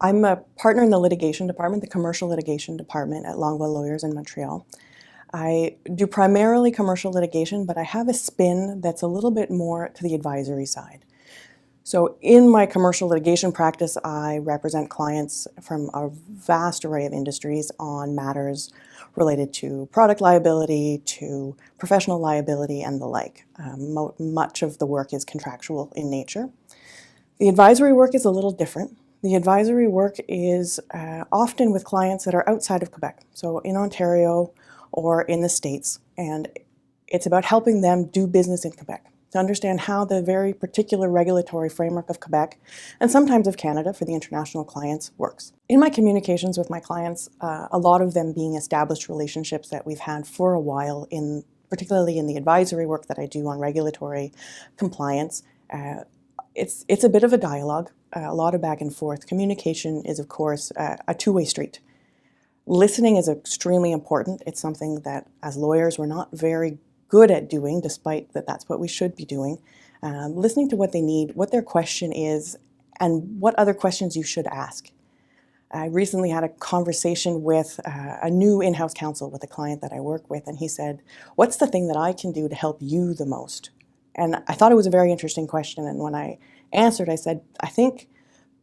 I'm a partner in the litigation department, the commercial litigation department at Langlois Lawyers in Montreal. I do primarily commercial litigation, but I have a spin that's a little bit more to the advisory side. So in my commercial litigation practice, I represent clients from a vast array of industries on matters related to product liability, to professional liability, and the like. Much of the work is contractual in nature. The advisory work is a little different. The advisory work is often with clients that are outside of Quebec, so in Ontario or in the States, and it's about helping them do business in Quebec, to understand how the very particular regulatory framework of Quebec, and sometimes of Canada for the international clients, works. In my communications with my clients, a lot of them being established relationships that we've had for a while, particularly in the advisory work that I do on regulatory compliance, it's a bit of a dialogue, a lot of back and forth. Communication is, of course, a two-way street. Listening is extremely important. It's something that, as lawyers, we're not very good at doing, despite that's what we should be doing. Listening to what they need, what their question is, and what other questions you should ask. I recently had a conversation with a new in-house counsel with a client that I work with, and he said, "What's the thing that I can do to help you the most?" And I thought it was a very interesting question, and when I answered, I said, "I think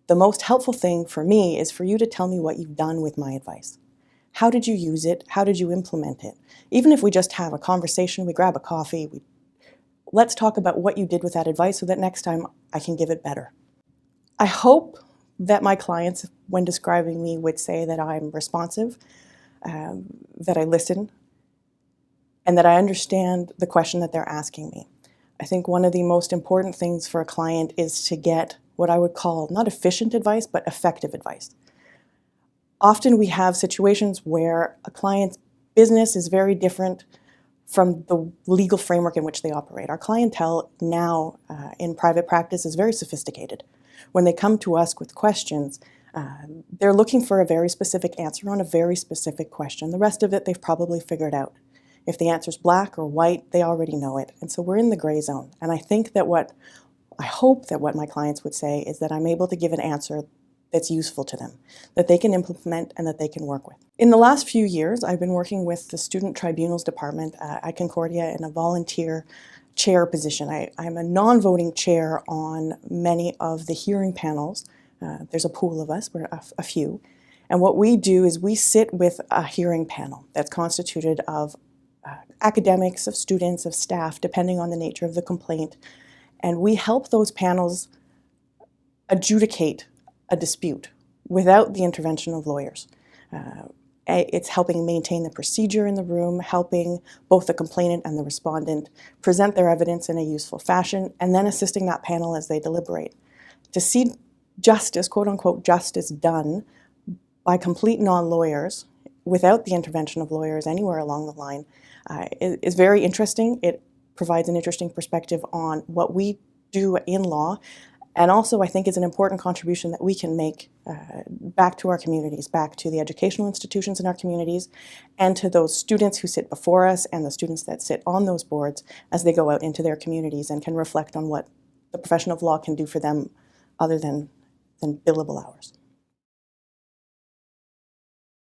the most helpful thing for me is for you to tell me what you've done with my advice. How did you use it? How did you implement it? Even if we just have a conversation, we grab a coffee, let's talk about what you did with that advice so that next time I can give it better." I hope that my clients, when describing me, would say that I'm responsive, that I listen, and that I understand the question that they're asking me. I think one of the most important things for a client is to get what I would call not efficient advice, but effective advice. Often we have situations where a client's business is very different from the legal framework in which they operate. Our clientele now in private practice is very sophisticated. When they come to us with questions, they're looking for a very specific answer on a very specific question. The rest of it they've probably figured out. If the answer's black or white, they already know it. And so we're in the gray zone. And I think that I hope that what my clients would say is that I'm able to give an answer that's useful to them, that they can implement and that they can work with. In the last few years, I've been working with the Student Tribunals Department at Concordia in a volunteer chair position. I'm a non-voting chair on many of the hearing panels. There's a pool of us, we're a few. And what we do is we sit with a hearing panel that's constituted of academics, of students, of staff, depending on the nature of the complaint. And we help those panels adjudicate a dispute without the intervention of lawyers. It's helping maintain the procedure in the room, helping both the complainant and the respondent present their evidence in a useful fashion, and then assisting that panel as they deliberate. To see justice, quote unquote, justice done by complete non-lawyers without the intervention of lawyers anywhere along the line is very interesting. It provides an interesting perspective on what we do in law, and also I think is an important contribution that we can make back to our communities, back to the educational institutions in our communities, and to those students who sit before us and the students that sit on those boards as they go out into their communities and can reflect on what the profession of law can do for them other than billable hours.